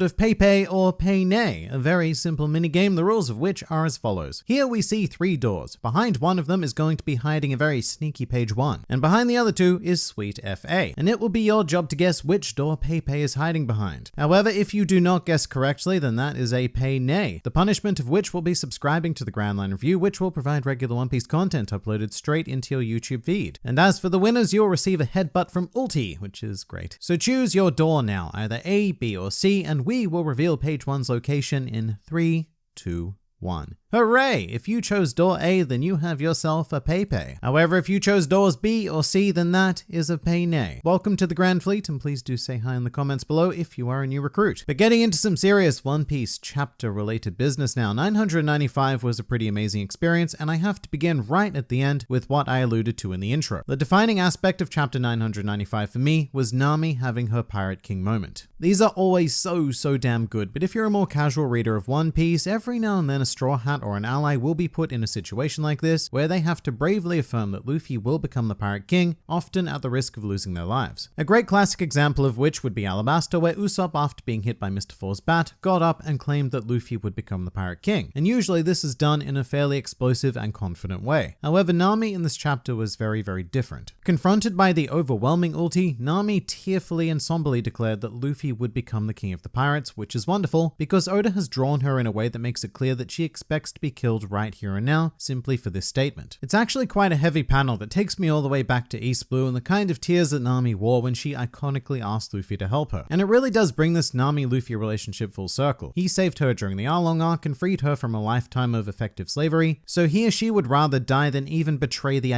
of Pei or Pei Nei, a very simple minigame, the rules of which are as follows. Here we see 3 doors. Behind one of them is going to be hiding a very sneaky page 1, and behind the other 2 is Sweet FA, and it will be your job to guess which door Pei is hiding behind. However, if you do not guess correctly, then that is a Pei Nei, the punishment of which will be subscribing to the Grand Line Review, which will provide regular One Piece content uploaded straight into your YouTube feed. And as for the winners, you'll receive a headbutt from Ulti, which is great. So choose your door now, either A, B, or C, and we will reveal page 1's location in 3, 2, 1. Hooray! If you chose door A, then you have yourself a Pei. However, if you chose doors B or C, then that is a Pei Nei. Welcome to the Grand Fleet, and please do say hi in the comments below if you are a new recruit. But getting into some serious One Piece chapter related business now, 995 was a pretty amazing experience, and I have to begin right at the end with what I alluded to in the intro. The defining aspect of chapter 995 for me was Nami having her Pirate King moment. These are always so damn good, but if you're a more casual reader of One Piece, every now and then a Straw Hat or an ally will be put in a situation like this, where they have to bravely affirm that Luffy will become the Pirate King, often at the risk of losing their lives. A great classic example of which would be Alabasta, where Usopp, after being hit by Mr. Four's bat, got up and claimed that Luffy would become the Pirate King, and usually this is done in a fairly explosive and confident way. However, Nami in this chapter was very different. Confronted by the overwhelming ulti, Nami tearfully and somberly declared that Luffy would become the King of the Pirates, which is wonderful, because Oda has drawn her in a way that makes it clear that she expects to be killed right here and now, simply for this statement. It's actually quite a heavy panel that takes me all the way back to East Blue and the kind of tears that Nami wore when she iconically asked Luffy to help her. And it really does bring this Nami-Luffy relationship full circle. He saved her during the Arlong arc and freed her from a lifetime of effective slavery, so he or she would rather die than even betray the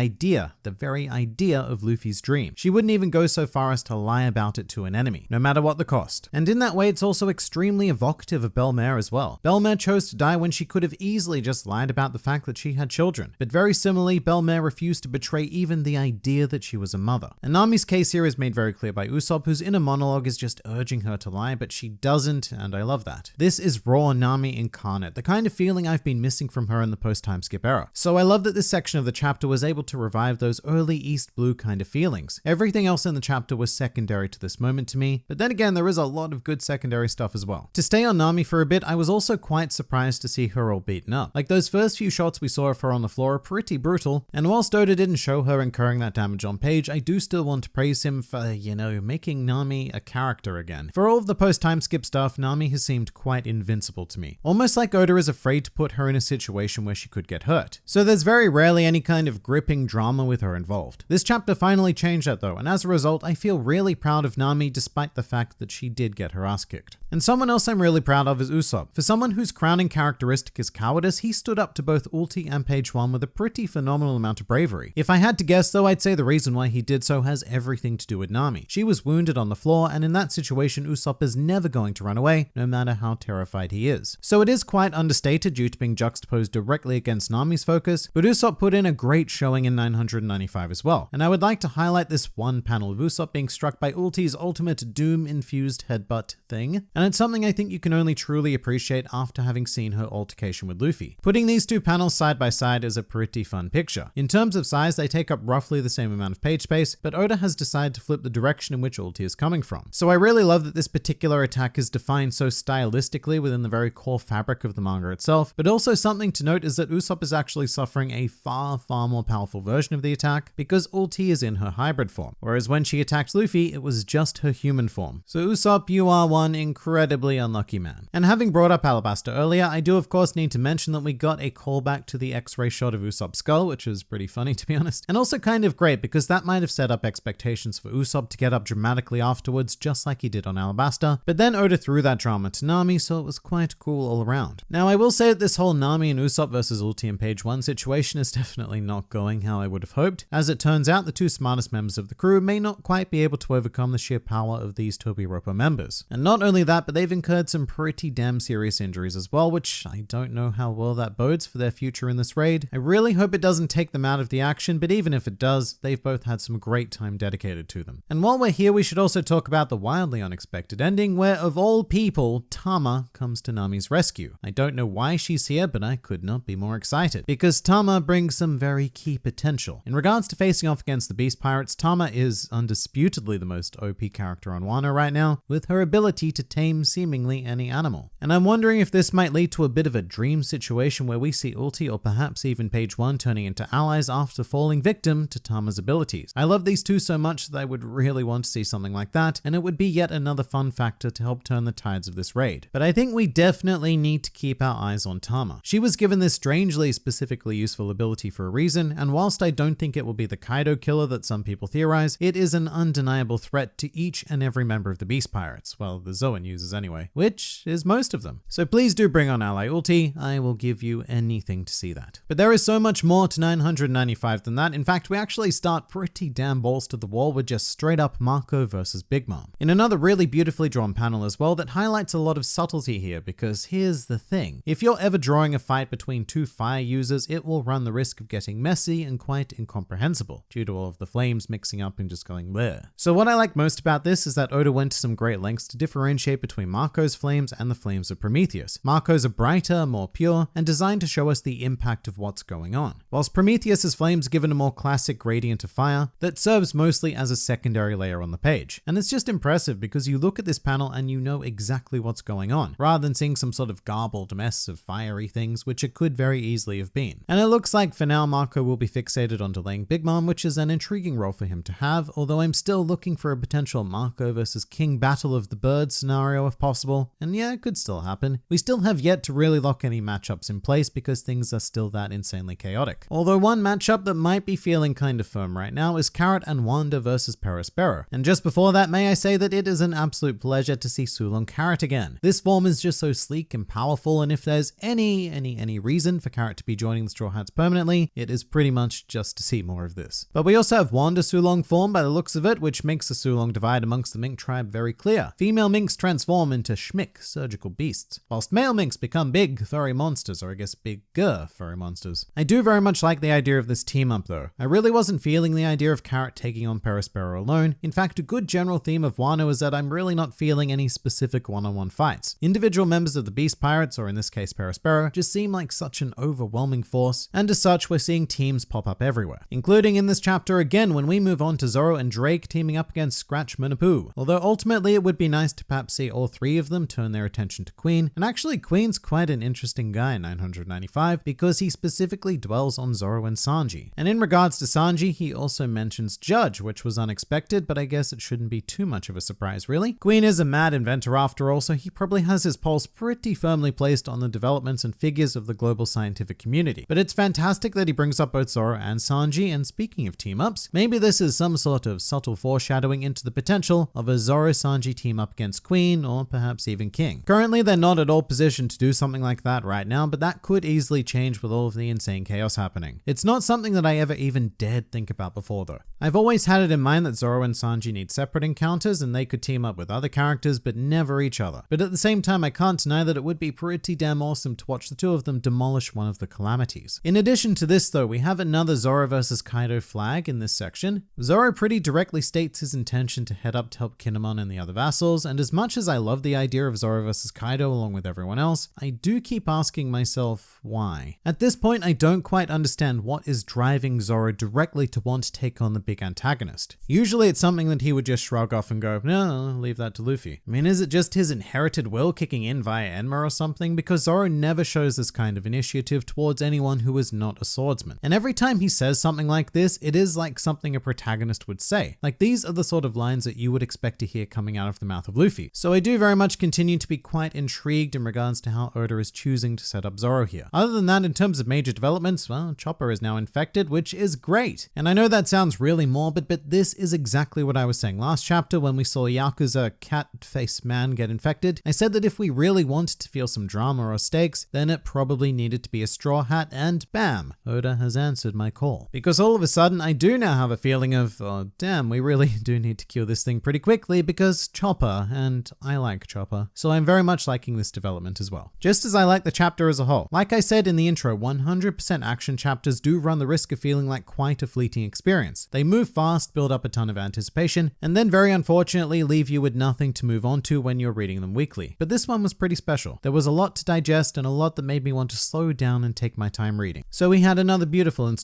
very idea of Luffy's dream. She wouldn't even go so far as to lie about it to an enemy, no matter what the cost. And in that way, it's also extremely evocative of Belle-Mère as well. Belle-Mère chose to die when she could have easily just lied about the fact that she had children. But very similarly, Belle-Mère refused to betray even the idea that she was a mother. And Nami's case here is made very clear by Usopp, whose inner monologue is just urging her to lie, but she doesn't, and I love that. This is raw Nami incarnate, the kind of feeling I've been missing from her in the post-time skip era. So I love that this section of the chapter was able to revive those early East Blue kind of feelings. Everything else in the chapter was secondary to this moment to me, but then again, there is a lot of good secondary stuff as well. To stay on Nami for a bit, I was also quite surprised to see her all beaten up. Like, those first few shots we saw of her on the floor are pretty brutal, and whilst Oda didn't show her incurring that damage on page, I do still want to praise him for, making Nami a character again. For all of the post-time skip stuff, Nami has seemed quite invincible to me. Almost like Oda is afraid to put her in a situation where she could get hurt. So there's very rarely any kind of gripping drama with her involved. This chapter finally changed that though, and as a result, I feel really proud of Nami despite the fact that she did get her ass kicked. And someone else I'm really proud of is Usopp. For someone whose crowning characteristic is cowardice, he stood up to both Ulti and page 1 with a pretty phenomenal amount of bravery. If I had to guess though, I'd say the reason why he did so has everything to do with Nami. She was wounded on the floor, and in that situation, Usopp is never going to run away, no matter how terrified he is. So it is quite understated due to being juxtaposed directly against Nami's focus, but Usopp put in a great showing in 995 as well. And I would like to highlight this one panel of Usopp being struck by Ulti's ultimate doom-infused headbutt thing, and it's something I think you can only truly appreciate after having seen her altercation with Luffy. Putting these two panels side by side is a pretty fun picture. In terms of size, they take up roughly the same amount of page space, but Oda has decided to flip the direction in which Ulti is coming from. So I really love that this particular attack is defined so stylistically within the very core fabric of the manga itself, but also something to note is that Usopp is actually suffering a far more powerful version of the attack because Ulti is in her hybrid form, whereas when she attacked Luffy, it was just her human form. So Usopp, you are one incredibly unlucky man. And having brought up Alabasta earlier, I do of course need to mention that we got a callback to the X-ray shot of Usopp's skull, which is pretty funny to be honest, and also kind of great because that might have set up expectations for Usopp to get up dramatically afterwards, just like he did on Alabasta, but then Oda threw that drama to Nami, so it was quite cool all around. Now I will say that this whole Nami and Usopp versus Ulti in page 1 situation is definitely not going how I would have hoped. As it turns out, the two smartest members of the crew may not quite be able to overcome the sheer power of these Tobiropo members. And not only that, but they've incurred some pretty damn serious injuries as well, which I don't know how how well that bodes for their future in this raid. I really hope it doesn't take them out of the action, but even if it does, they've both had some great time dedicated to them. And while we're here, we should also talk about the wildly unexpected ending where, of all people, Tama comes to Nami's rescue. I don't know why she's here, but I could not be more excited, because Tama brings some very key potential. In regards to facing off against the Beast Pirates, Tama is undisputedly the most OP character on Wano right now, with her ability to tame seemingly any animal. And I'm wondering if this might lead to a bit of a dream situation where we see Ulti or perhaps even Page 1 turning into allies after falling victim to Tama's abilities. I love these two so much that I would really want to see something like that, and it would be yet another fun factor to help turn the tides of this raid. But I think we definitely need to keep our eyes on Tama. She was given this strangely specifically useful ability for a reason, and whilst I don't think it will be the Kaido killer that some people theorize, it is an undeniable threat to each and every member of the Beast Pirates, well, the Zoan users anyway, which is most of them. So please do bring on ally Ulti, I will give you anything to see that. But there is so much more to 995 than that. In fact, we actually start pretty damn balls to the wall with just straight up Marco versus Big Mom. In another really beautifully drawn panel as well that highlights a lot of subtlety here, because here's the thing. If you're ever drawing a fight between two fire users, it will run the risk of getting messy and quite incomprehensible due to all of the flames mixing up and just going bleh. So what I like most about this is that Oda went to some great lengths to differentiate between Marco's flames and the flames of Prometheus. Marco's are brighter, more pure, and designed to show us the impact of what's going on, whilst Prometheus's flames given a more classic gradient of fire that serves mostly as a secondary layer on the page. And it's just impressive because you look at this panel and you know exactly what's going on, rather than seeing some sort of garbled mess of fiery things, which it could very easily have been. And it looks like for now Marco will be fixated on delaying Big Mom, which is an intriguing role for him to have, although I'm still looking for a potential Marco versus King Battle of the Birds scenario if possible. And yeah, it could still happen. We still have yet to really lock any matchups in place because things are still that insanely chaotic. Although one matchup that might be feeling kind of firm right now is Carrot and Wanda versus Perospero. And just before that, may I say that it is an absolute pleasure to see Sulong Carrot again. This form is just so sleek and powerful, and if there's any reason for Carrot to be joining the Straw Hats permanently, it is pretty much just to see more of this. But we also have Wanda Sulong form by the looks of it, which makes the Sulong divide amongst the mink tribe very clear. Female minks transform into schmick surgical beasts, whilst male minks become big furry monsters, or I guess bigger furry monsters. I do very much like the idea of this team up though. I really wasn't feeling the idea of Carrot taking on Perospero alone. In fact, a good general theme of Wano is that I'm really not feeling any specific one-on-one fights. Individual members of the Beast Pirates, or in this case Perospero, just seem like such an overwhelming force, and as such we're seeing teams pop up everywhere, including in this chapter again when we move on to Zoro and Drake teaming up against Scratch Munapoo. Although ultimately it would be nice to perhaps see all three of them turn their attention to Queen, and actually Queen's quite an interesting guy in 995 because he specifically dwells on Zoro and Sanji. And in regards to Sanji, he also mentions Judge, which was unexpected, but I guess it shouldn't be too much of a surprise really. Queen is a mad inventor after all, so he probably has his pulse pretty firmly placed on the developments and figures of the global scientific community. But it's fantastic that he brings up both Zoro and Sanji, and speaking of team-ups, maybe this is some sort of subtle foreshadowing into the potential of a Zoro-Sanji team up against Queen, or perhaps even King. Currently, they're not at all positioned to do something like that right now, but that could easily change with all of the insane chaos happening. It's not something that I ever even dared think about before though. I've always had it in mind that Zoro and Sanji need separate encounters and they could team up with other characters but never each other. But at the same time, I can't deny that it would be pretty damn awesome to watch the two of them demolish one of the calamities. In addition to this though, we have another Zoro versus Kaido flag in this section. Zoro pretty directly states his intention to head up to help Kinemon and the other vassals, and as much as I love the idea of Zoro versus Kaido along with everyone else, I do keep asking myself why. At this point, I don't quite understand what is driving Zoro directly to want to take on the big antagonist. Usually it's something that he would just shrug off and go, no, leave that to Luffy. I mean, is it just his inherited will kicking in via Enma or something? Because Zoro never shows this kind of initiative towards anyone who is not a swordsman. And every time he says something like this, it is like something a protagonist would say. Like these are the sort of lines that you would expect to hear coming out of the mouth of Luffy. So I do very much continue to be quite intrigued in regards to how Oda is choosing to set up Zoro here. Other than that, in terms of major developments, well, Chopper is now infected, which is great. And I know that sounds really morbid, but this is exactly what I was saying last chapter when we saw Yakuza cat-faced man get infected. I said that if we really wanted to feel some drama or stakes, then it probably needed to be a straw hat, and bam, Oda has answered my call. Because all of a sudden, I do now have a feeling of, oh damn, we really do need to cure this thing pretty quickly because Chopper, and I like Chopper. So I'm very much liking this development as well. Just as I like the chapter chapter as a whole. Like I said in the intro, 100% action chapters do run the risk of feeling like quite a fleeting experience. They move fast, build up a ton of anticipation, and then very unfortunately leave you with nothing to move on to when you're reading them weekly. But this one was pretty special. There was a lot to digest and a lot that made me want to slow down and take my time reading. So we had another beautiful installment